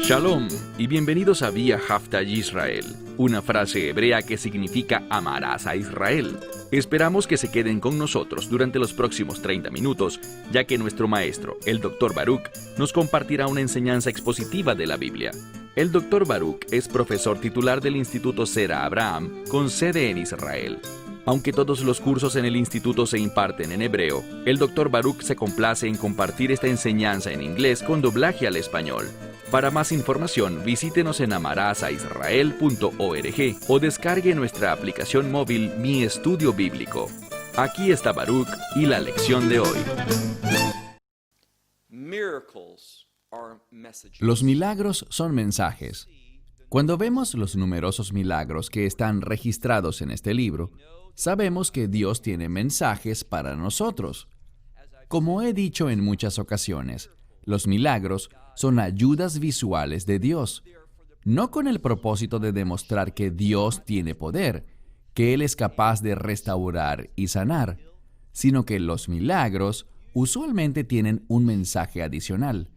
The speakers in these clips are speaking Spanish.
Shalom y bienvenidos a Vía Haftaj Israel, una frase hebrea que significa amarás a Israel. Esperamos que se queden con nosotros durante los próximos 30 minutos, ya que nuestro maestro, el Dr. Baruch, nos compartirá una enseñanza expositiva de la Biblia. El Dr. Baruch es profesor titular del Instituto Zera Abraham, con sede en Israel. Aunque todos los cursos en el instituto se imparten en hebreo, el Dr. Baruch se complace en compartir esta enseñanza en inglés con doblaje al español. Para más información, visítenos en amarasaisrael.org o descargue nuestra aplicación móvil Mi Estudio Bíblico. Aquí está Baruch y la lección de hoy. Los milagros son mensajes. Cuando vemos los numerosos milagros que están registrados en este libro, sabemos que Dios tiene mensajes para nosotros. Como he dicho en muchas ocasiones, los milagros son ayudas visuales de Dios, no con el propósito de demostrar que Dios tiene poder, que Él es capaz de restaurar y sanar, sino que los milagros usualmente tienen un mensaje adicional,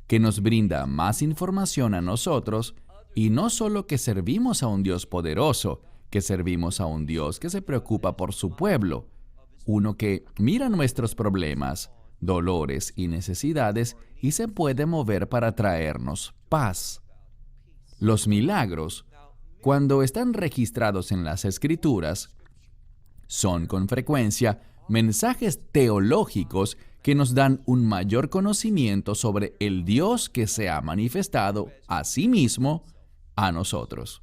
que nos brinda más información a nosotros, y no solo que servimos a un Dios poderoso, que servimos a un Dios que se preocupa por su pueblo, uno que mira nuestros problemas, dolores y necesidades y se puede mover para traernos paz. Los milagros, cuando están registrados en las Escrituras, son con frecuencia mensajes teológicos que nos dan un mayor conocimiento sobre el Dios que se ha manifestado a sí mismo a nosotros.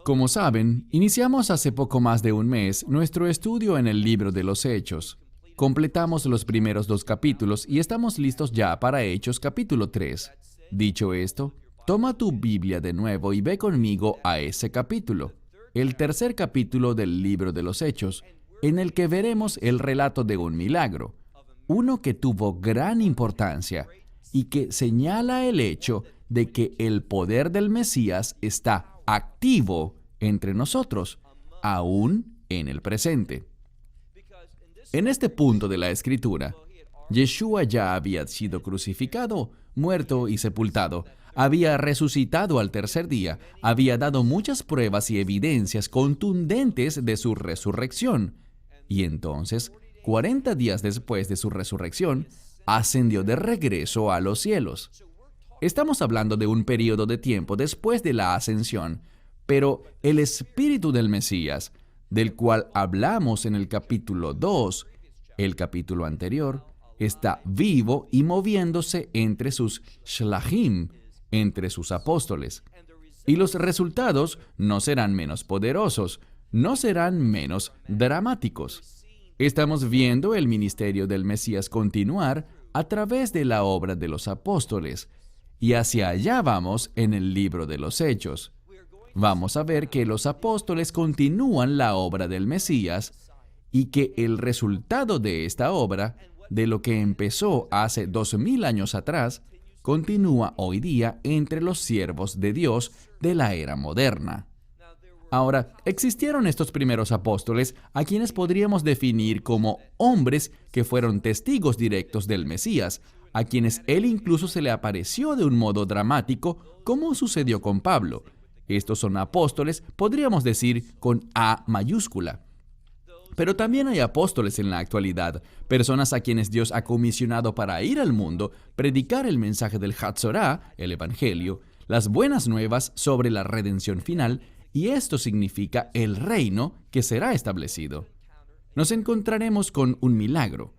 Como saben, iniciamos hace poco más de un mes nuestro estudio en el libro de los Hechos. Completamos los primeros 2 capítulos y estamos listos ya para Hechos capítulo 3. Dicho esto, toma tu Biblia de nuevo y ve conmigo a ese capítulo, el tercer capítulo del libro de los Hechos, en el que veremos el relato de un milagro, uno que tuvo gran importancia y que señala el hecho de que el poder del Mesías está activo entre nosotros, aún en el presente. En este punto de la Escritura, Yeshua ya había sido crucificado, muerto y sepultado, había resucitado al tercer día, había dado muchas pruebas y evidencias contundentes de su resurrección, y entonces, 40 días después de su resurrección, ascendió de regreso a los cielos. Estamos hablando de un periodo de tiempo después de la ascensión, pero el Espíritu del Mesías, del cual hablamos en el capítulo 2, el capítulo anterior, está vivo y moviéndose entre sus shlachim, entre sus apóstoles. Y los resultados no serán menos poderosos, no serán menos dramáticos. Estamos viendo el ministerio del Mesías continuar a través de la obra de los apóstoles, y hacia allá vamos en el libro de los Hechos. Vamos a ver que los apóstoles continúan la obra del Mesías y que el resultado de esta obra, de lo que empezó hace 2000 años atrás, continúa hoy día entre los siervos de Dios de la era moderna. Ahora, existieron estos primeros apóstoles a quienes podríamos definir como hombres que fueron testigos directos del Mesías, a quienes él incluso se le apareció de un modo dramático, como sucedió con Pablo. Estos son apóstoles, podríamos decir, con A mayúscula. Pero también hay apóstoles en la actualidad, personas a quienes Dios ha comisionado para ir al mundo, predicar el mensaje del Hatzorá, el Evangelio, las buenas nuevas sobre la redención final, y esto significa el reino que será establecido. Nos encontraremos con un milagro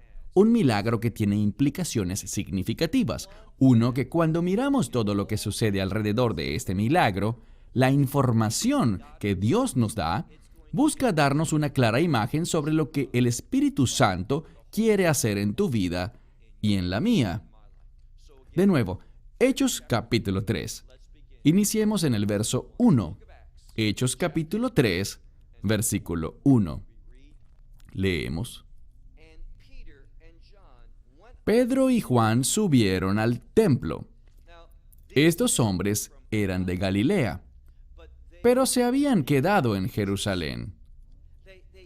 que tiene implicaciones significativas, uno que cuando miramos todo lo que sucede alrededor de este milagro, la información que Dios nos da busca darnos una clara imagen sobre lo que el Espíritu Santo quiere hacer en tu vida y en la mía. De nuevo, Hechos capítulo 3. Iniciemos en el verso 1. Hechos capítulo 3, versículo 1. Leemos. Pedro y Juan subieron al templo. Estos hombres eran de Galilea, pero se habían quedado en Jerusalén.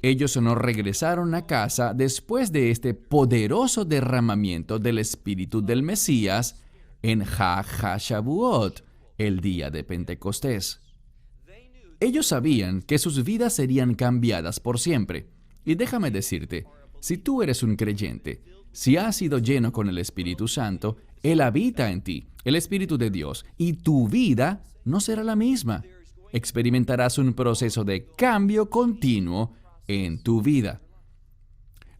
Ellos no regresaron a casa después de este poderoso derramamiento del Espíritu del Mesías en Ha HaShavuot, el día de Pentecostés. Ellos sabían que sus vidas serían cambiadas por siempre. Y déjame decirte, si tú eres un creyente, si has sido lleno con el Espíritu Santo, Él habita en ti, el Espíritu de Dios, y tu vida no será la misma. Experimentarás un proceso de cambio continuo en tu vida.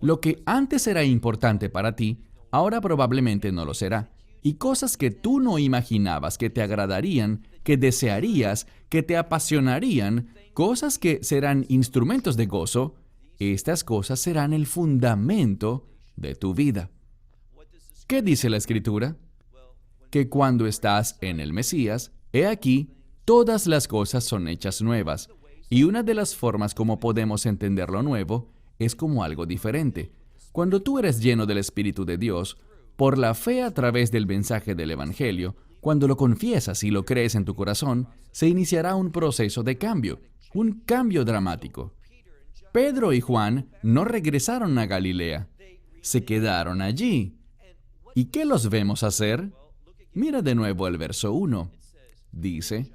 Lo que antes era importante para ti, ahora probablemente no lo será. Y cosas que tú no imaginabas que te agradarían, que desearías, que te apasionarían, cosas que serán instrumentos de gozo, estas cosas serán el fundamento de tu vida. ¿Qué dice la Escritura? Que cuando estás en el Mesías, he aquí, todas las cosas son hechas nuevas. Y una de las formas como podemos entender lo nuevo es como algo diferente. Cuando tú eres lleno del Espíritu de Dios, por la fe a través del mensaje del Evangelio, cuando lo confiesas y lo crees en tu corazón, se iniciará un proceso de cambio, un cambio dramático. Pedro y Juan no regresaron a Galilea, se quedaron allí. ¿Y qué los vemos hacer? Mira de nuevo el verso 1. Dice,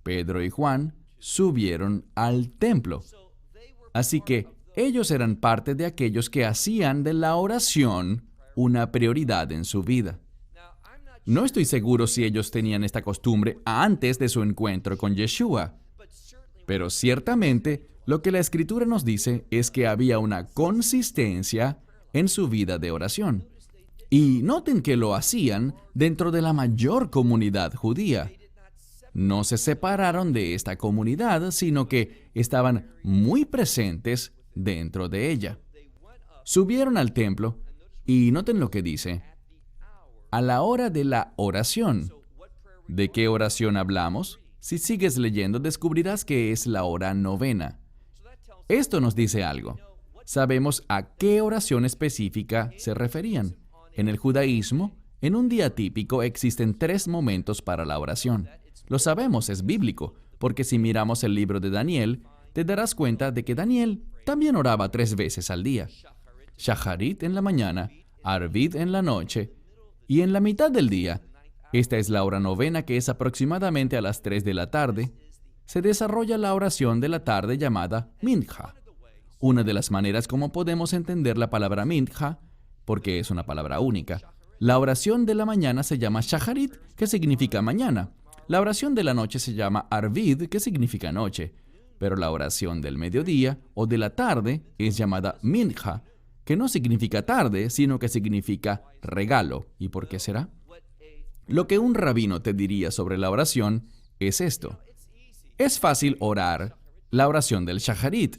Pedro y Juan subieron al templo. Así que ellos eran parte de aquellos que hacían de la oración una prioridad en su vida. No estoy seguro si ellos tenían esta costumbre antes de su encuentro con Yeshua, pero ciertamente lo que la Escritura nos dice es que había una consistencia en su vida de oración. Y noten que lo hacían dentro de la mayor comunidad judía. No se separaron de esta comunidad, sino que estaban muy presentes dentro de ella. Subieron al templo y noten lo que dice. A la hora de la oración. ¿De qué oración hablamos? Si sigues leyendo, descubrirás que es la hora novena. Esto nos dice algo. Sabemos a qué oración específica se referían. En el judaísmo, en un día típico existen 3 momentos para la oración. Lo sabemos, es bíblico, porque si miramos el libro de Daniel, te darás cuenta de que Daniel también oraba 3 veces al día. Shacharit en la mañana, Arvid en la noche, y en la mitad del día, esta es la hora novena que es aproximadamente a las 3 de la tarde, se desarrolla la oración de la tarde llamada Minja. Una de las maneras como podemos entender la palabra Minja, porque es una palabra única. La oración de la mañana se llama Shacharit, que significa mañana. La oración de la noche se llama Arvid, que significa noche. Pero la oración del mediodía o de la tarde es llamada Minja, que no significa tarde, sino que significa regalo. ¿Y por qué será? Lo que un rabino te diría sobre la oración es esto. Es fácil orar la oración del Shacharit,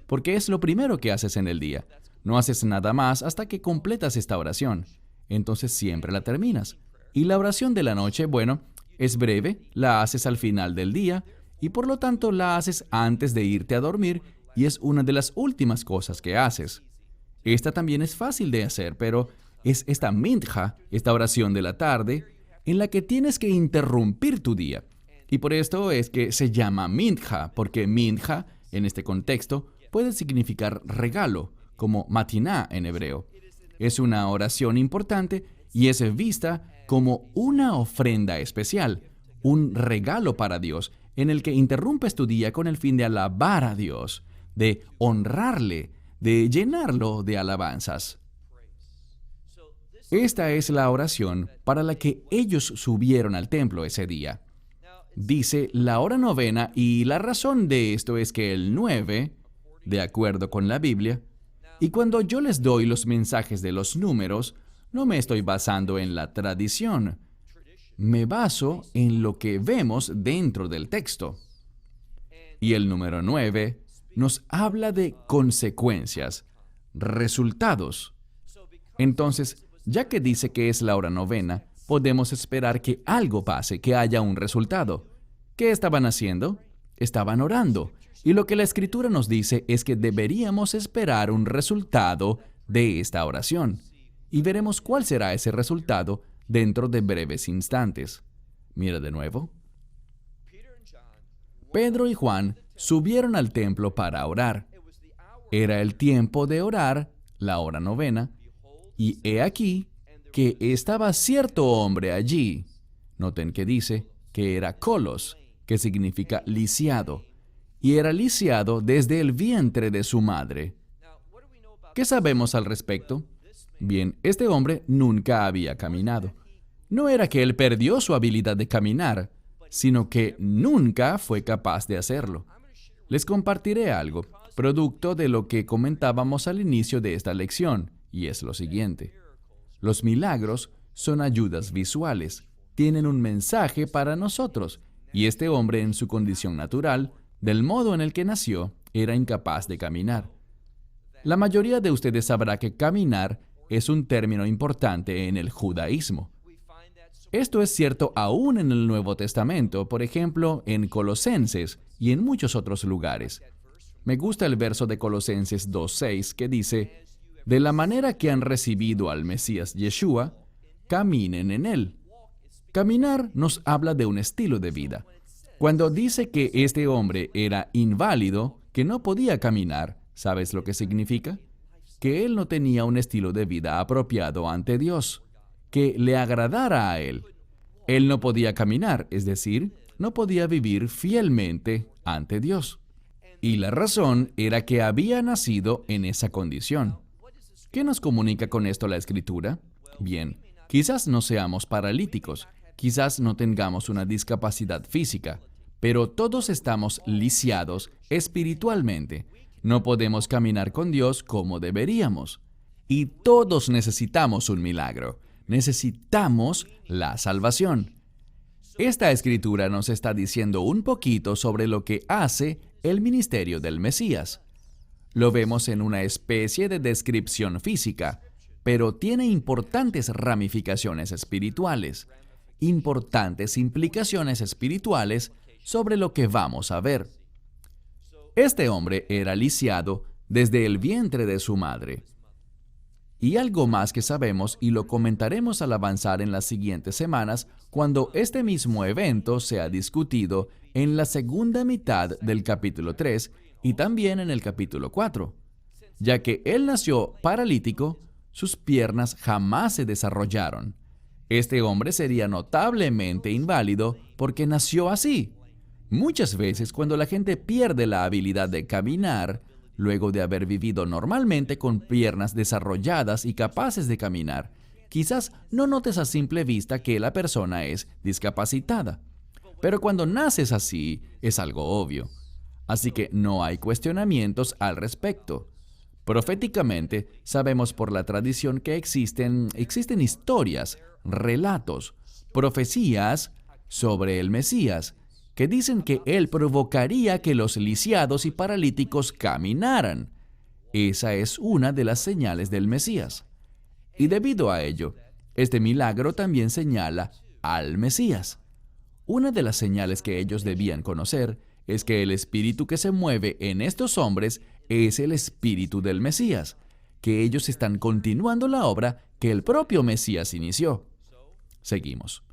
porque es lo primero que haces en el día. No haces nada más hasta que completas esta oración. Entonces siempre la terminas. Y la oración de la noche, bueno, es breve, la haces al final del día y por lo tanto la haces antes de irte a dormir y es una de las últimas cosas que haces. Esta también es fácil de hacer, pero es esta minja, esta oración de la tarde, en la que tienes que interrumpir tu día. Y por esto es que se llama minja, porque minja, en este contexto, puede significar regalo, como matiná en hebreo. Es una oración importante y es vista como una ofrenda especial, un regalo para Dios, en el que interrumpes tu día con el fin de alabar a Dios, de honrarle, de llenarlo de alabanzas. Esta es la oración para la que ellos subieron al templo ese día. Dice la hora novena y la razón de esto es que el 9, de acuerdo con la Biblia, y cuando yo les doy los mensajes de los números, no me estoy basando en la tradición. Me baso en lo que vemos dentro del texto. Y el número 9 nos habla de consecuencias, resultados. Entonces, ya que dice que es la hora novena, podemos esperar que algo pase, que haya un resultado. ¿Qué estaban haciendo? Estaban orando. Y lo que la Escritura nos dice es que deberíamos esperar un resultado de esta oración. Y veremos cuál será ese resultado dentro de breves instantes. Mira de nuevo. Pedro y Juan subieron al templo para orar. Era el tiempo de orar, la hora novena, y he aquí que estaba cierto hombre allí. Noten que dice, que era kolos, que significa lisiado, y era lisiado desde el vientre de su madre. ¿Qué sabemos al respecto? Bien, este hombre nunca había caminado. No era que él perdió su habilidad de caminar, sino que nunca fue capaz de hacerlo. Les compartiré algo, producto de lo que comentábamos al inicio de esta lección, y es lo siguiente. Los milagros son ayudas visuales, tienen un mensaje para nosotros, y este hombre en su condición natural, del modo en el que nació, era incapaz de caminar. La mayoría de ustedes sabrá que caminar es un término importante en el judaísmo. Esto es cierto aún en el Nuevo Testamento, por ejemplo, en Colosenses y en muchos otros lugares. Me gusta el verso de Colosenses 2:6 que dice, de la manera que han recibido al Mesías Yeshua, caminen en él. Caminar nos habla de un estilo de vida. Cuando dice que este hombre era inválido, que no podía caminar, ¿sabes lo que significa? Que él no tenía un estilo de vida apropiado ante Dios, que le agradara a él. Él no podía caminar, es decir, no podía vivir fielmente ante Dios. Y la razón era que había nacido en esa condición. ¿Qué nos comunica con esto la Escritura? Bien, quizás no seamos paralíticos, quizás no tengamos una discapacidad física, pero todos estamos lisiados espiritualmente. No podemos caminar con Dios como deberíamos. Y todos necesitamos un milagro. Necesitamos la salvación. Esta escritura nos está diciendo un poquito sobre lo que hace el ministerio del Mesías. Lo vemos en una especie de descripción física, pero tiene importantes ramificaciones espirituales, importantes implicaciones espirituales sobre lo que vamos a ver. Este hombre era lisiado desde el vientre de su madre. Y algo más que sabemos, y lo comentaremos al avanzar en las siguientes semanas, cuando este mismo evento sea discutido en la segunda mitad del capítulo 3 y también en el capítulo 4. Ya que él nació paralítico, sus piernas jamás se desarrollaron. Este hombre sería notablemente inválido porque nació así. Muchas veces cuando la gente pierde la habilidad de caminar, luego de haber vivido normalmente con piernas desarrolladas y capaces de caminar, quizás no notes a simple vista que la persona es discapacitada. Pero cuando naces así, es algo obvio. Así que no hay cuestionamientos al respecto. Proféticamente, sabemos por la tradición que existen historias, relatos, profecías sobre el Mesías, que dicen que él provocaría que los lisiados y paralíticos caminaran. Esa es una de las señales del Mesías. Y debido a ello, este milagro también señala al Mesías. Una de las señales que ellos debían conocer es que el espíritu que se mueve en estos hombres es el espíritu del Mesías, que ellos están continuando la obra que el propio Mesías inició. Seguimos.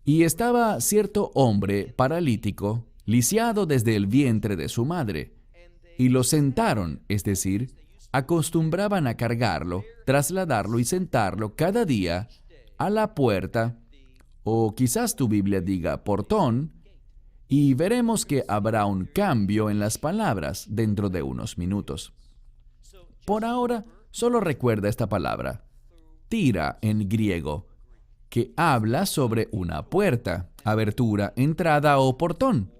Y estaba cierto hombre paralítico, lisiado desde el vientre de su madre, y lo sentaron, es decir, acostumbraban a cargarlo, trasladarlo y sentarlo cada día a la puerta, o quizás tu Biblia diga portón, y veremos que habrá un cambio en las palabras dentro de unos minutos. Por ahora, solo recuerda esta palabra, tira en griego, que habla sobre una puerta, abertura, entrada o portón.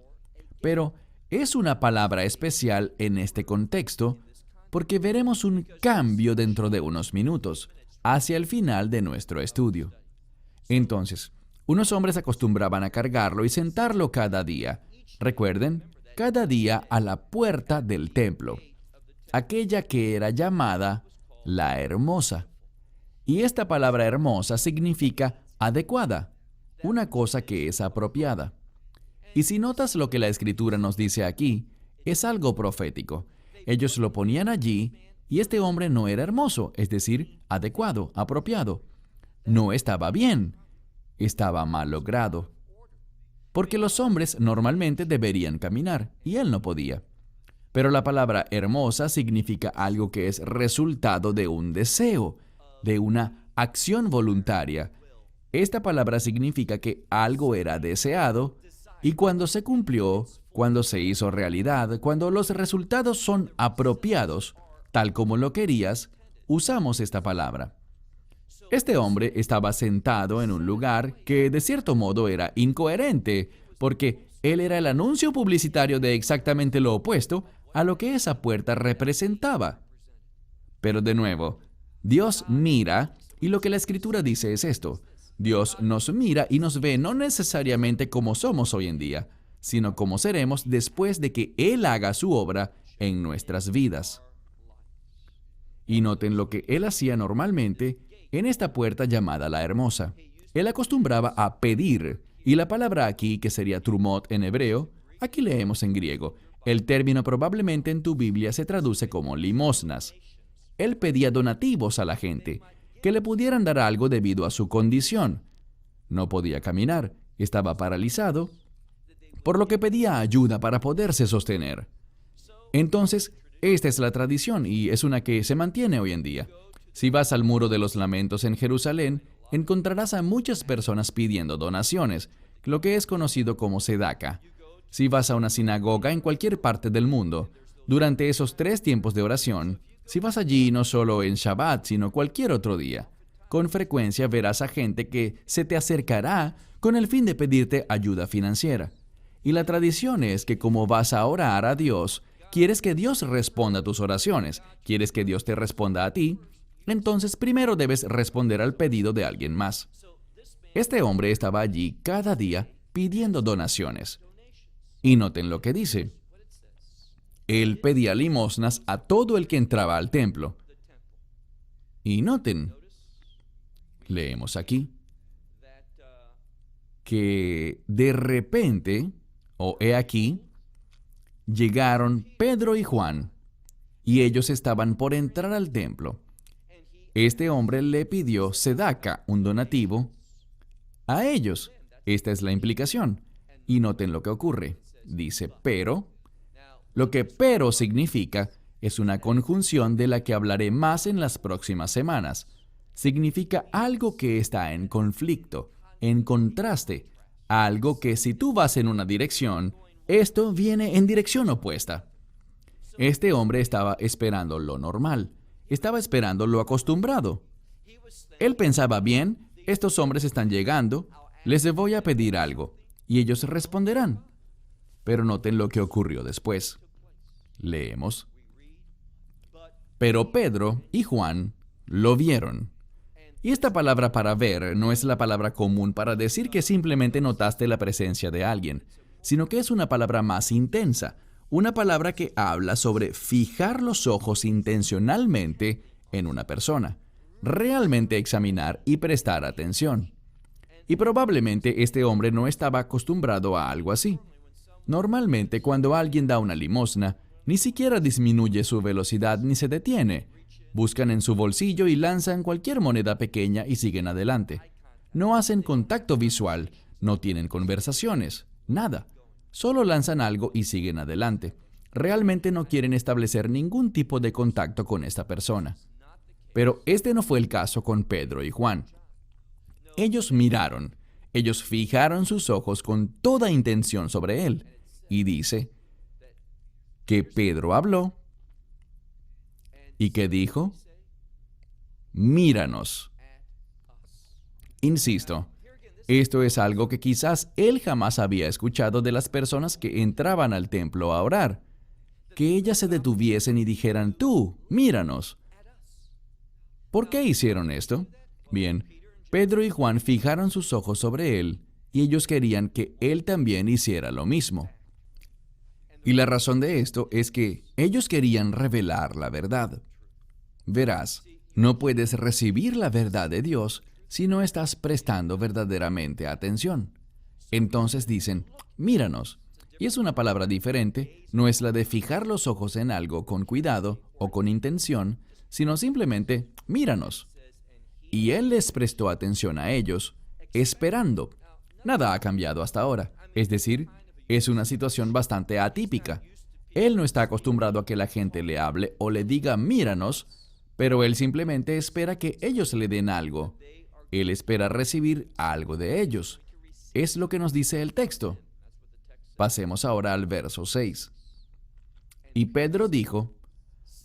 Pero es una palabra especial en este contexto porque veremos un cambio dentro de unos minutos, hacia el final de nuestro estudio. Entonces, unos hombres acostumbraban a cargarlo y sentarlo cada día. Recuerden, cada día a la puerta del templo, aquella que era llamada la hermosa. Y esta palabra hermosa significa adecuada, una cosa que es apropiada. Y si notas lo que la Escritura nos dice aquí, es algo profético. Ellos lo ponían allí y este hombre no era hermoso, es decir, adecuado, apropiado. No estaba bien, estaba mal logrado. Porque los hombres normalmente deberían caminar y él no podía. Pero la palabra hermosa significa algo que es resultado de un deseo, de una acción voluntaria. Esta palabra significa que algo era deseado y cuando se cumplió, cuando se hizo realidad, cuando los resultados son apropiados, tal como lo querías, usamos esta palabra. Este hombre estaba sentado en un lugar que de cierto modo era incoherente, porque él era el anuncio publicitario de exactamente lo opuesto a lo que esa puerta representaba. Pero de nuevo, Dios mira, y lo que la Escritura dice es esto: Dios nos mira y nos ve no necesariamente como somos hoy en día, sino como seremos después de que Él haga su obra en nuestras vidas. Y noten lo que Él hacía normalmente en esta puerta llamada la Hermosa. Él acostumbraba a pedir, y la palabra aquí, que sería trumot en hebreo, aquí leemos en griego. El término probablemente en tu Biblia se traduce como limosnas. Él pedía donativos a la gente, que le pudieran dar algo debido a su condición. No podía caminar, estaba paralizado, por lo que pedía ayuda para poderse sostener. Entonces, esta es la tradición y es una que se mantiene hoy en día. Si vas al Muro de los Lamentos en Jerusalén, encontrarás a muchas personas pidiendo donaciones, lo que es conocido como sedaca. Si vas a una sinagoga en cualquier parte del mundo, durante esos 3 tiempos de oración, si vas allí no solo en Shabbat, sino cualquier otro día, con frecuencia verás a gente que se te acercará con el fin de pedirte ayuda financiera. Y la tradición es que como vas a orar a Dios, quieres que Dios responda a tus oraciones, quieres que Dios te responda a ti, entonces primero debes responder al pedido de alguien más. Este hombre estaba allí cada día pidiendo donaciones. Y noten lo que dice. Él pedía limosnas a todo el que entraba al templo. Y noten, leemos aquí, que de repente, o he aquí, llegaron Pedro y Juan, y ellos estaban por entrar al templo. Este hombre le pidió sedaca, un donativo, a ellos. Esta es la implicación. Y noten lo que ocurre. Dice pero. Lo que pero significa es una conjunción de la que hablaré más en las próximas semanas. Significa algo que está en conflicto, en contraste, algo que si tú vas en una dirección, esto viene en dirección opuesta. Este hombre estaba esperando lo normal, estaba esperando lo acostumbrado. Él pensaba, bien, estos hombres están llegando, les voy a pedir algo, y ellos responderán. Pero noten lo que ocurrió después. Leemos. Pero Pedro y Juan lo vieron. Y esta palabra para ver no es la palabra común para decir que simplemente notaste la presencia de alguien, sino que es una palabra más intensa, una palabra que habla sobre fijar los ojos intencionalmente en una persona, realmente examinar y prestar atención. Y probablemente este hombre no estaba acostumbrado a algo así. Normalmente cuando alguien da una limosna, ni siquiera disminuye su velocidad ni se detiene. Buscan en su bolsillo y lanzan cualquier moneda pequeña y siguen adelante. No hacen contacto visual, no tienen conversaciones, nada. Solo lanzan algo y siguen adelante. Realmente no quieren establecer ningún tipo de contacto con esta persona. Pero este no fue el caso con Pedro y Juan. Ellos miraron, ellos fijaron sus ojos con toda intención sobre él. Y dice que Pedro habló. ¿Y qué dijo? Míranos. Insisto, esto es algo que quizás él jamás había escuchado de las personas que entraban al templo a orar. Que ellas se detuviesen y dijeran, tú, míranos. ¿Por qué hicieron esto? Bien, Pedro y Juan fijaron sus ojos sobre él y ellos querían que él también hiciera lo mismo. Y la razón de esto es que ellos querían revelar la verdad. Verás, no puedes recibir la verdad de Dios si no estás prestando verdaderamente atención. Entonces dicen, míranos. Y es una palabra diferente, no es la de fijar los ojos en algo con cuidado o con intención, sino simplemente, míranos. Y él les prestó atención a ellos, esperando. Nada ha cambiado hasta ahora. Es decir, es una situación bastante atípica. Él no está acostumbrado a que la gente le hable o le diga, míranos, pero él simplemente espera que ellos le den algo. Él espera recibir algo de ellos. Es lo que nos dice el texto. Pasemos ahora al verso 6. Y Pedro dijo,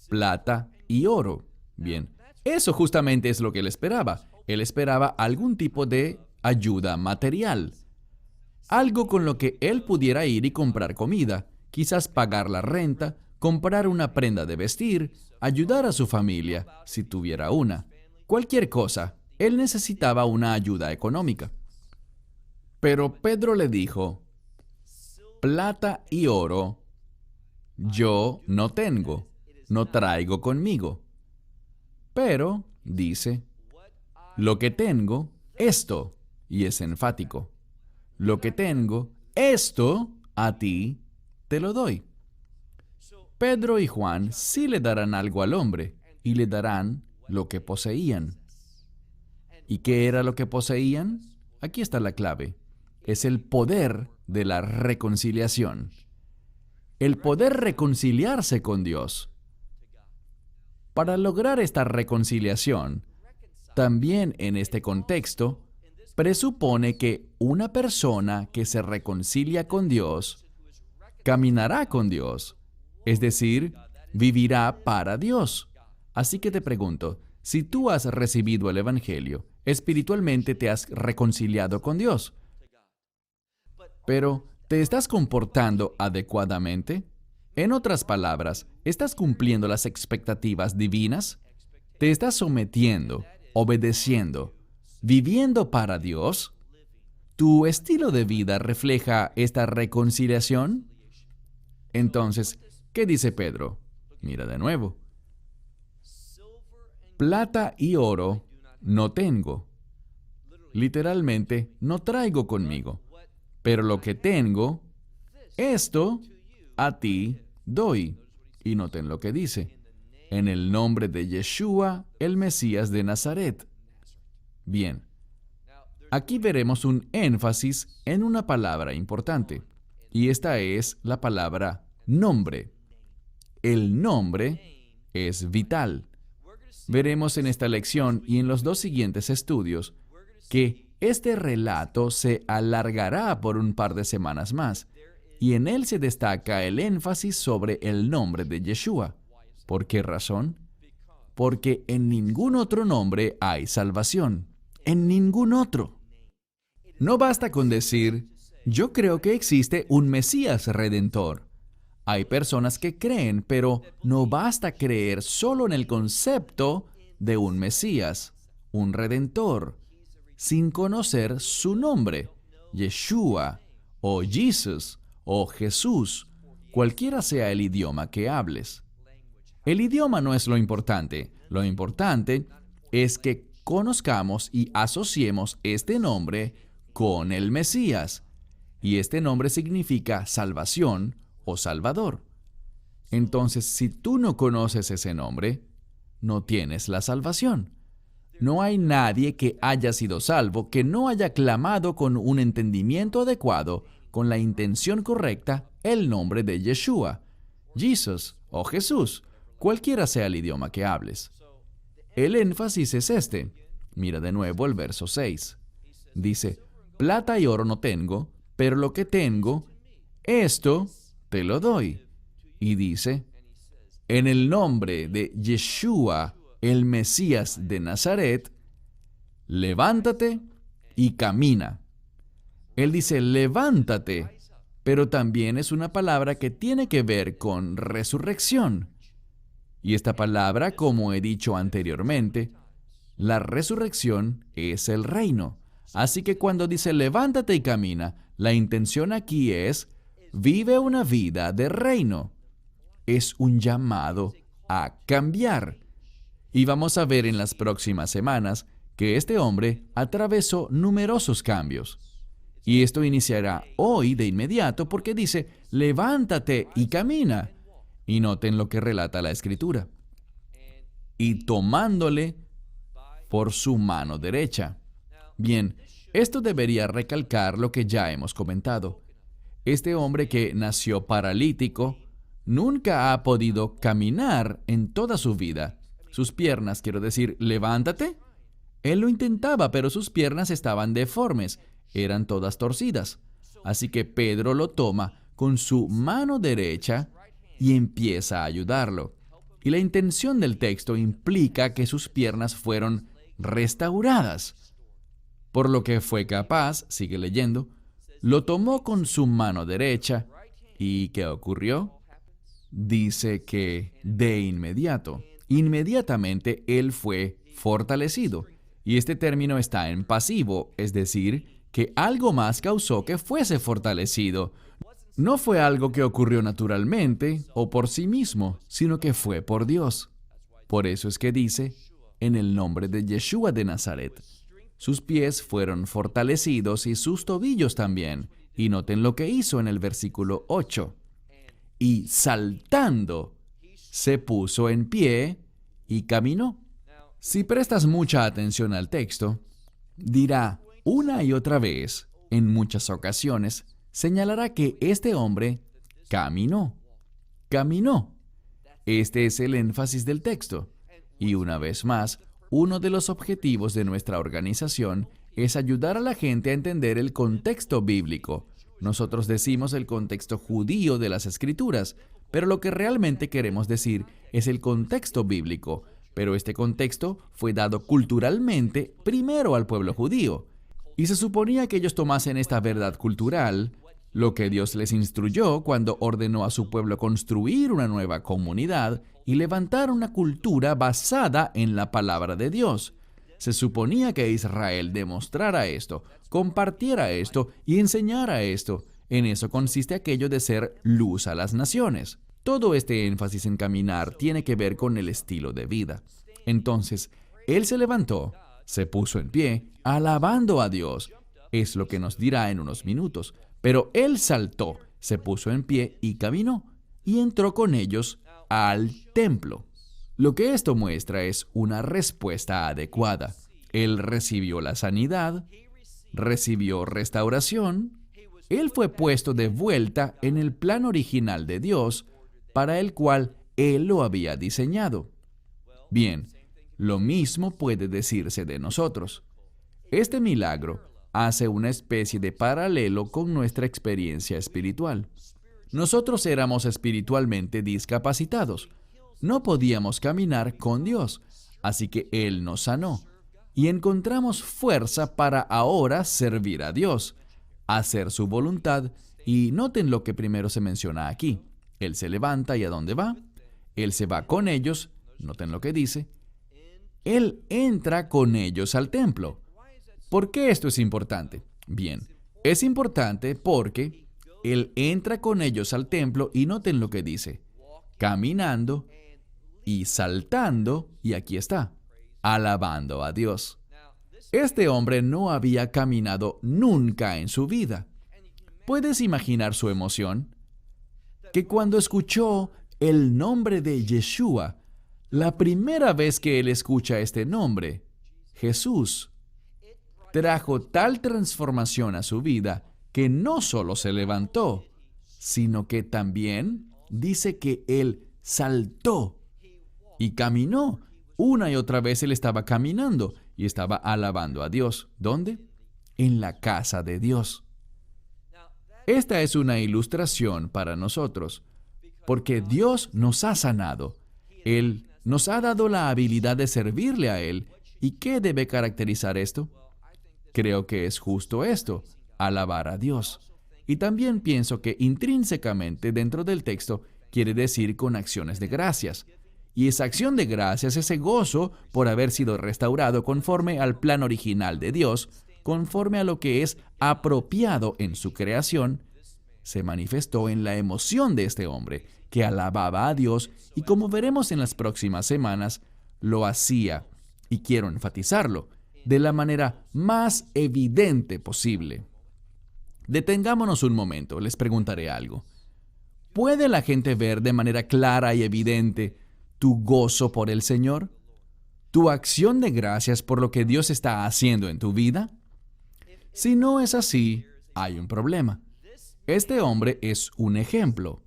plata y oro. Bien, eso justamente es lo que él esperaba. Él esperaba algún tipo de ayuda material. Algo con lo que él pudiera ir y comprar comida, quizás pagar la renta, comprar una prenda de vestir, ayudar a su familia, si tuviera una. Cualquier cosa, él necesitaba una ayuda económica. Pero Pedro le dijo, plata y oro yo no tengo, no traigo conmigo. Pero, dice, lo que tengo, esto, y es enfático, lo que tengo, esto, a ti, te lo doy. Pedro y Juan sí le darán algo al hombre, y le darán lo que poseían. ¿Y qué era lo que poseían? Aquí está la clave. Es el poder de la reconciliación. El poder reconciliarse con Dios. Para lograr esta reconciliación, también en este contexto, presupone que una persona que se reconcilia con Dios, caminará con Dios, es decir, vivirá para Dios. Así que te pregunto, si tú has recibido el Evangelio, espiritualmente te has reconciliado con Dios. Pero, ¿te estás comportando adecuadamente? En otras palabras, ¿estás cumpliendo las expectativas divinas? ¿Te estás sometiendo, obedeciendo, viviendo para Dios? ¿Tu estilo de vida refleja esta reconciliación? Entonces, ¿qué dice Pedro? Mira de nuevo. Plata y oro no tengo. Literalmente, no traigo conmigo. Pero lo que tengo, esto a ti doy. Y noten lo que dice. En el nombre de Yeshua, el Mesías de Nazaret. Bien. Aquí veremos un énfasis en una palabra importante. Y esta es la palabra nombre. El nombre es vital. Veremos en esta lección y en los dos siguientes estudios que este relato se alargará por un par de semanas más, y en él se destaca el énfasis sobre el nombre de Yeshua. ¿Por qué razón? Porque en ningún otro nombre hay salvación. En ningún otro. No basta con decir, yo creo que existe un Mesías redentor. Hay personas que creen, pero no basta creer solo en el concepto de un Mesías, un redentor, sin conocer su nombre, Yeshua, o Jesus, o Jesús, cualquiera sea el idioma que hables. El idioma no es lo importante es que conozcamos y asociemos este nombre con el Mesías, y este nombre significa salvación o salvador. Entonces, si tú no conoces ese nombre, no tienes la salvación. No hay nadie que haya sido salvo que no haya clamado con un entendimiento adecuado, con la intención correcta, el nombre de Yeshua, Jesus o Jesús, cualquiera sea el idioma que hables. El énfasis es este. Mira de nuevo el verso 6. Dice, plata y oro no tengo, pero lo que tengo, esto te lo doy. Y dice, en el nombre de Yeshua, el Mesías de Nazaret, levántate y camina. Él dice, levántate, pero también es una palabra que tiene que ver con resurrección. Y esta palabra, como he dicho anteriormente, la resurrección es el reino. Así que cuando dice levántate y camina, la intención aquí es, vive una vida de reino. Es un llamado a cambiar. Y vamos a ver en las próximas semanas que este hombre atravesó numerosos cambios. Y esto iniciará hoy de inmediato porque dice, levántate y camina. Y noten lo que relata la Escritura. Y tomándole por su mano derecha. Bien, esto debería recalcar lo que ya hemos comentado. Este hombre que nació paralítico nunca ha podido caminar en toda su vida. Sus piernas, quiero decir, levántate. Él lo intentaba, pero sus piernas estaban deformes, eran todas torcidas. Así que Pedro lo toma con su mano derecha y empieza a ayudarlo. Y la intención del texto implica que sus piernas fueron restauradas. Por lo que fue capaz, sigue leyendo, lo tomó con su mano derecha. ¿Y qué ocurrió? Dice que de inmediatamente él fue fortalecido. Y este término está en pasivo, es decir, que algo más causó que fuese fortalecido. No fue algo que ocurrió naturalmente o por sí mismo, sino que fue por Dios. Por eso es que dice, en el nombre de Yeshua de Nazaret. Sus pies fueron fortalecidos y sus tobillos también. Y noten lo que hizo en el versículo 8. Y saltando, se puso en pie y caminó. Si prestas mucha atención al texto, dirá una y otra vez, en muchas ocasiones, señalará que este hombre caminó. Caminó. Este es el énfasis del texto. Y una vez más, uno de los objetivos de nuestra organización es ayudar a la gente a entender el contexto bíblico. Nosotros decimos el contexto judío de las Escrituras, pero lo que realmente queremos decir es el contexto bíblico. Pero este contexto fue dado culturalmente primero al pueblo judío. Y se suponía que ellos tomasen esta verdad cultural, lo que Dios les instruyó cuando ordenó a su pueblo construir una nueva comunidad y levantar una cultura basada en la palabra de Dios. Se suponía que Israel demostrara esto, compartiera esto y enseñara esto. En eso consiste aquello de ser luz a las naciones. Todo este énfasis en caminar tiene que ver con el estilo de vida. Entonces, él se levantó, se puso en pie, alabando a Dios. Es lo que nos dirá en unos minutos. Pero él saltó, se puso en pie y caminó, y entró con ellos al templo. Lo que esto muestra es una respuesta adecuada. Él recibió la sanidad, recibió restauración, él fue puesto de vuelta en el plan original de Dios, para el cual él lo había diseñado. Bien, lo mismo puede decirse de nosotros. Este milagro hace una especie de paralelo con nuestra experiencia espiritual. Nosotros éramos espiritualmente discapacitados. No podíamos caminar con Dios, así que Él nos sanó. Y encontramos fuerza para ahora servir a Dios, hacer su voluntad. Y noten lo que primero se menciona aquí. Él se levanta y ¿a dónde va? Él se va con ellos. Noten lo que dice. Él entra con ellos al templo. ¿Por qué esto es importante? Bien, es importante porque Él entra con ellos al templo y noten lo que dice. Caminando y saltando, y aquí está, alabando a Dios. Este hombre no había caminado nunca en su vida. ¿Puedes imaginar su emoción? Que cuando escuchó el nombre de Yeshua, la primera vez que él escucha este nombre, Jesús, trajo tal transformación a su vida que no solo se levantó, sino que también dice que él saltó y caminó. Una y otra vez él estaba caminando y estaba alabando a Dios. ¿Dónde? En la casa de Dios. Esta es una ilustración para nosotros, porque Dios nos ha sanado. Él nos ha dado la habilidad de servirle a Él. ¿Y qué debe caracterizar esto? Creo que es justo esto, alabar a Dios. Y también pienso que intrínsecamente dentro del texto quiere decir con acciones de gracias. Y esa acción de gracias, ese gozo por haber sido restaurado conforme al plan original de Dios, conforme a lo que es apropiado en su creación, se manifestó en la emoción de este hombre, que alababa a Dios y, como veremos en las próximas semanas, lo hacía, y quiero enfatizarlo, de la manera más evidente posible. Detengámonos un momento, les preguntaré algo. ¿Puede la gente ver de manera clara y evidente tu gozo por el Señor? ¿Tu acción de gracias por lo que Dios está haciendo en tu vida? Si no es así, hay un problema. Este hombre es un ejemplo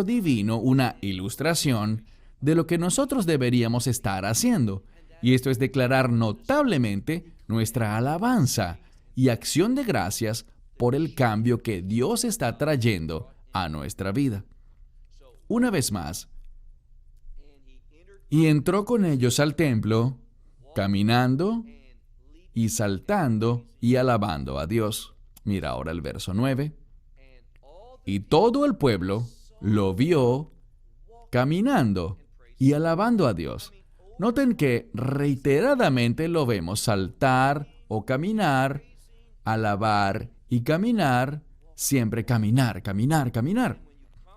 divino, una ilustración de lo que nosotros deberíamos estar haciendo. Y esto es declarar notablemente nuestra alabanza y acción de gracias por el cambio que Dios está trayendo a nuestra vida. Una vez más, y entró con ellos al templo, caminando y saltando y alabando a Dios. Mira ahora el verso 9. Y todo el pueblo lo vio caminando y alabando a Dios. Noten que reiteradamente lo vemos saltar o caminar, alabar y caminar, siempre caminar, caminar, caminar.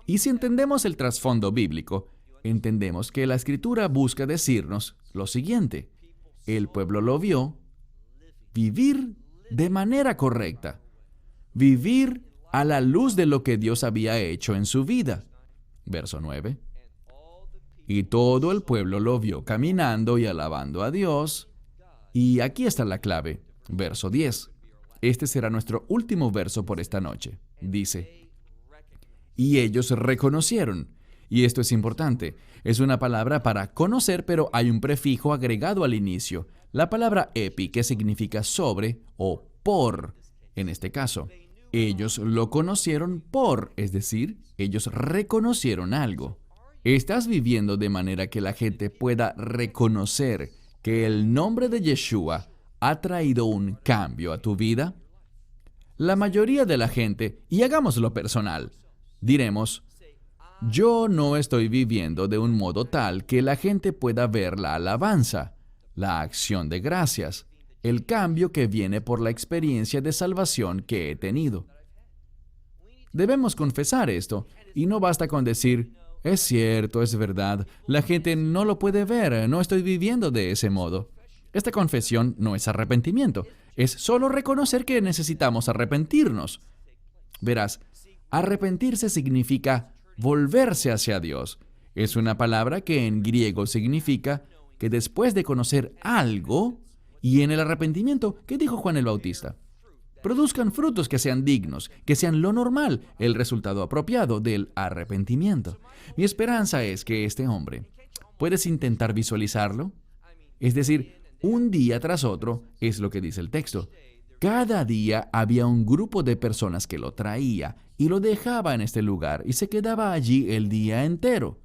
Y si entendemos el trasfondo bíblico, entendemos que la Escritura busca decirnos lo siguiente: el pueblo lo vio vivir de manera correcta, vivir a la luz de lo que Dios había hecho en su vida. Verso 9. Y todo el pueblo lo vio caminando y alabando a Dios. Y aquí está la clave. Verso 10. Este será nuestro último verso por esta noche. Dice: y ellos reconocieron. Y esto es importante. Es una palabra para conocer, pero hay un prefijo agregado al inicio. La palabra epi, que significa sobre o por, en este caso. Ellos lo conocieron por, es decir, ellos reconocieron algo. ¿Estás viviendo de manera que la gente pueda reconocer que el nombre de Yeshua ha traído un cambio a tu vida? La mayoría de la gente, y hagámoslo personal, diremos: yo no estoy viviendo de un modo tal que la gente pueda ver la alabanza, la acción de gracias, el cambio que viene por la experiencia de salvación que he tenido. Debemos confesar esto, y no basta con decir: es cierto, es verdad, la gente no lo puede ver, no estoy viviendo de ese modo. Esta confesión no es arrepentimiento, es solo reconocer que necesitamos arrepentirnos. Verás, arrepentirse significa volverse hacia Dios. Es una palabra que en griego significa que después de conocer algo, y en el arrepentimiento, ¿qué dijo Juan el Bautista? Produzcan frutos que sean dignos, que sean lo normal, el resultado apropiado del arrepentimiento. Mi esperanza es que este hombre, ¿puedes intentar visualizarlo? Es decir, un día tras otro, es lo que dice el texto. Cada día había un grupo de personas que lo traía y lo dejaba en este lugar y se quedaba allí el día entero.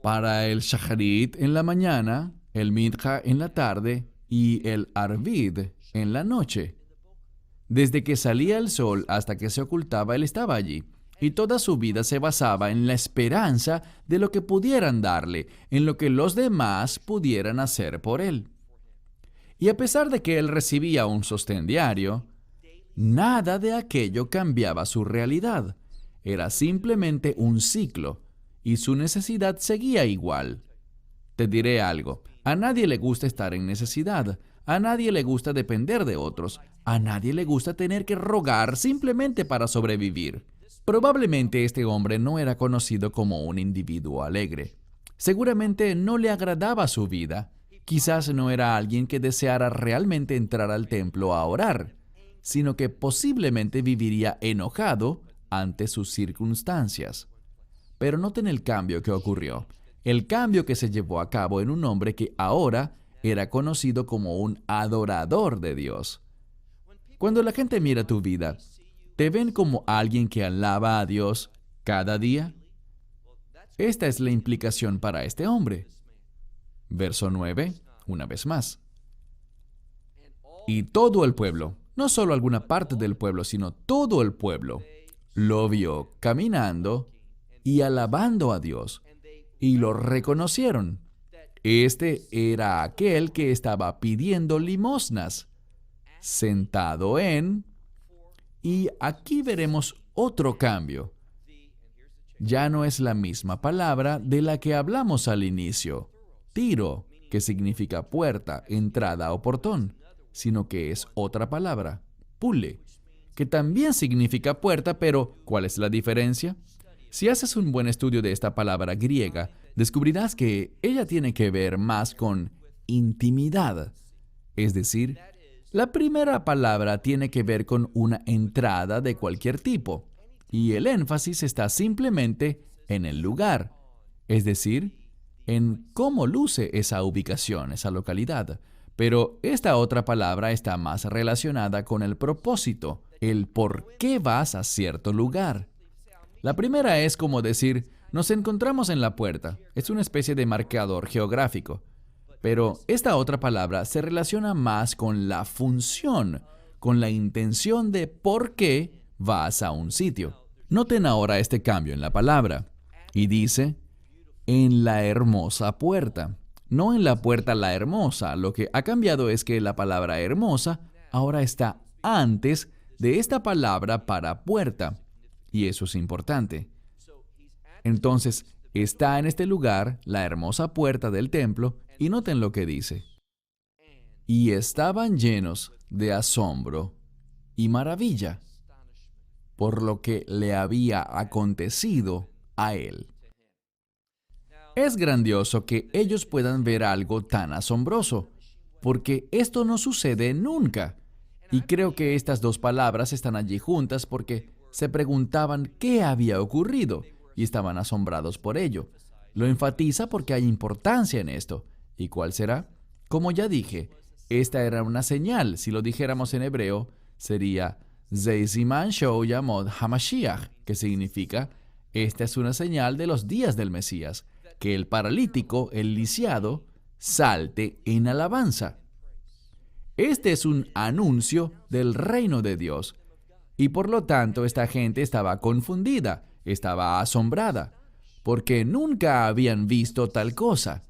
Para el shacharit en la mañana, el mincha en la tarde y el arvid en la noche. Desde que salía el sol hasta que se ocultaba, él estaba allí. Y toda su vida se basaba en la esperanza de lo que pudieran darle, en lo que los demás pudieran hacer por él. Y a pesar de que él recibía un sostén diario, nada de aquello cambiaba su realidad. Era simplemente un ciclo, y su necesidad seguía igual. Te diré algo: a nadie le gusta estar en necesidad, a nadie le gusta depender de otros, a nadie le gusta tener que rogar simplemente para sobrevivir. Probablemente este hombre no era conocido como un individuo alegre. Seguramente no le agradaba su vida. Quizás no era alguien que deseara realmente entrar al templo a orar, sino que posiblemente viviría enojado ante sus circunstancias. Pero noten el cambio que ocurrió, el cambio que se llevó a cabo en un hombre que ahora era conocido como un adorador de Dios. Cuando la gente mira tu vida, ¿te ven como alguien que alaba a Dios cada día? Esta es la implicación para este hombre. Verso 9, una vez más. Y todo el pueblo, no solo alguna parte del pueblo, sino todo el pueblo, lo vio caminando y alabando a Dios, y lo reconocieron. Este era aquel que estaba pidiendo limosnas, sentado en... Y aquí veremos otro cambio. Ya no es la misma palabra de la que hablamos al inicio, tiro, que significa puerta, entrada o portón, sino que es otra palabra, pule, que también significa puerta, pero ¿cuál es la diferencia? Si haces un buen estudio de esta palabra griega, descubrirás que ella tiene que ver más con intimidad. Es decir, la primera palabra tiene que ver con una entrada de cualquier tipo, y el énfasis está simplemente en el lugar, es decir, en cómo luce esa ubicación, esa localidad. Pero esta otra palabra está más relacionada con el propósito, el por qué vas a cierto lugar. La primera es como decir, nos encontramos en la puerta. Es una especie de marcador geográfico. Pero esta otra palabra se relaciona más con la función, con la intención de por qué vas a un sitio. Noten ahora este cambio en la palabra. Y dice, en la hermosa puerta. No en la puerta la hermosa. Lo que ha cambiado es que la palabra hermosa ahora está antes de esta palabra para puerta. Y eso es importante. Entonces, está en este lugar la hermosa puerta del templo y noten lo que dice. Y estaban llenos de asombro y maravilla por lo que le había acontecido a él. Es grandioso que ellos puedan ver algo tan asombroso, porque esto no sucede nunca. Y creo que estas dos palabras están allí juntas porque se preguntaban qué había ocurrido y estaban asombrados por ello. Lo enfatiza porque hay importancia en esto. ¿Y cuál será? Como ya dije, esta era una señal. Si lo dijéramos en hebreo, sería Zeiziman Shou Yamod Hamashiach, que significa, esta es una señal de los días del Mesías, que el paralítico, el lisiado, salte en alabanza. Este es un anuncio del reino de Dios. Y por lo tanto, esta gente estaba confundida, estaba asombrada, porque nunca habían visto tal cosa.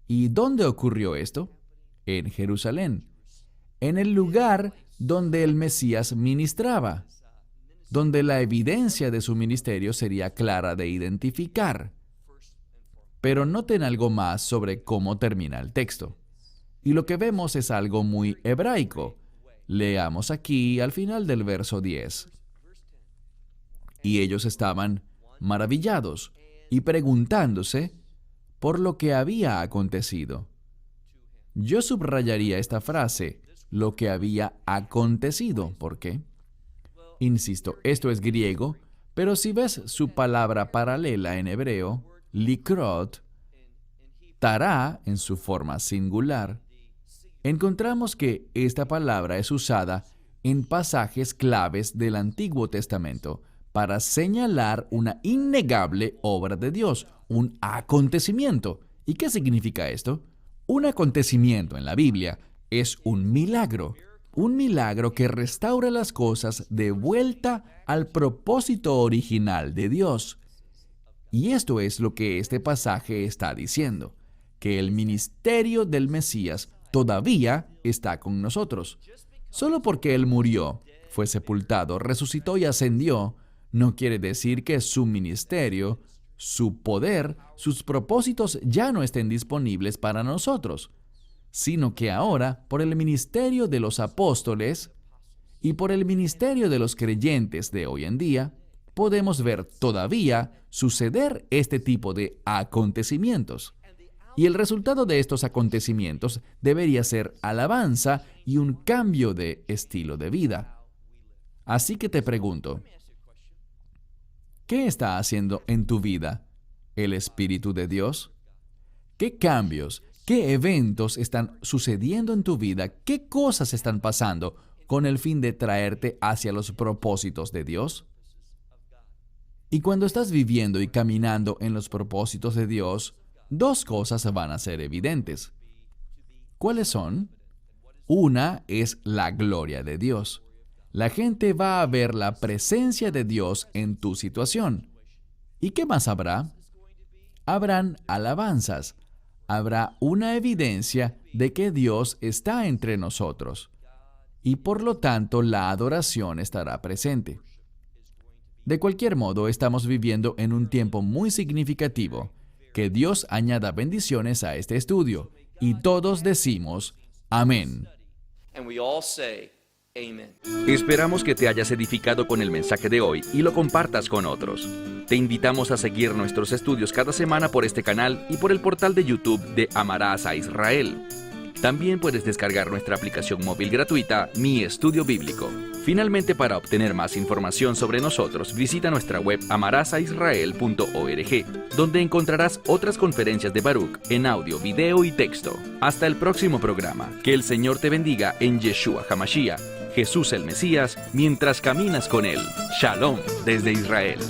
¿Y dónde ocurrió esto? En Jerusalén, en el lugar donde el Mesías ministraba, donde la evidencia de su ministerio sería clara de identificar. Pero noten algo más sobre cómo termina el texto. Y lo que vemos es algo muy hebraico. Leamos aquí al final del verso 10. Y ellos estaban maravillados y preguntándose por lo que había acontecido. Yo subrayaría esta frase, lo que había acontecido. ¿Por qué? Insisto, esto es griego, pero si ves su palabra paralela en hebreo, likrot, tará en su forma singular, encontramos que esta palabra es usada en pasajes claves del Antiguo Testamento para señalar una innegable obra de Dios, un acontecimiento. ¿Y qué significa esto? Un acontecimiento en la Biblia es un milagro que restaura las cosas de vuelta al propósito original de Dios. Y esto es lo que este pasaje está diciendo, que el ministerio del Mesías todavía está con nosotros. Solo porque Él murió, fue sepultado, resucitó y ascendió, no quiere decir que su ministerio, su poder, sus propósitos ya no estén disponibles para nosotros, sino que ahora, por el ministerio de los apóstoles y por el ministerio de los creyentes de hoy en día, podemos ver todavía suceder este tipo de acontecimientos. Y el resultado de estos acontecimientos debería ser alabanza y un cambio de estilo de vida. Así que te pregunto, ¿qué está haciendo en tu vida el Espíritu de Dios? ¿Qué cambios, qué eventos están sucediendo en tu vida? ¿Qué cosas están pasando con el fin de traerte hacia los propósitos de Dios? Y cuando estás viviendo y caminando en los propósitos de Dios, dos cosas van a ser evidentes. ¿Cuáles son? Una es la gloria de Dios. La gente va a ver la presencia de Dios en tu situación. ¿Y qué más habrá? Habrán alabanzas. Habrá una evidencia de que Dios está entre nosotros. Y por lo tanto, la adoración estará presente. De cualquier modo, estamos viviendo en un tiempo muy significativo. Que Dios añada bendiciones a este estudio. Y todos decimos, amén. Esperamos que te hayas edificado con el mensaje de hoy y lo compartas con otros. Te invitamos a seguir nuestros estudios cada semana por este canal y por el portal de YouTube de Amarás a Israel. También puedes descargar nuestra aplicación móvil gratuita, Mi Estudio Bíblico. Finalmente, para obtener más información sobre nosotros, visita nuestra web amarazaisrael.org, donde encontrarás otras conferencias de Baruch en audio, video y texto. Hasta el próximo programa. Que el Señor te bendiga en Yeshua HaMashiach, Jesús el Mesías, mientras caminas con Él. Shalom desde Israel.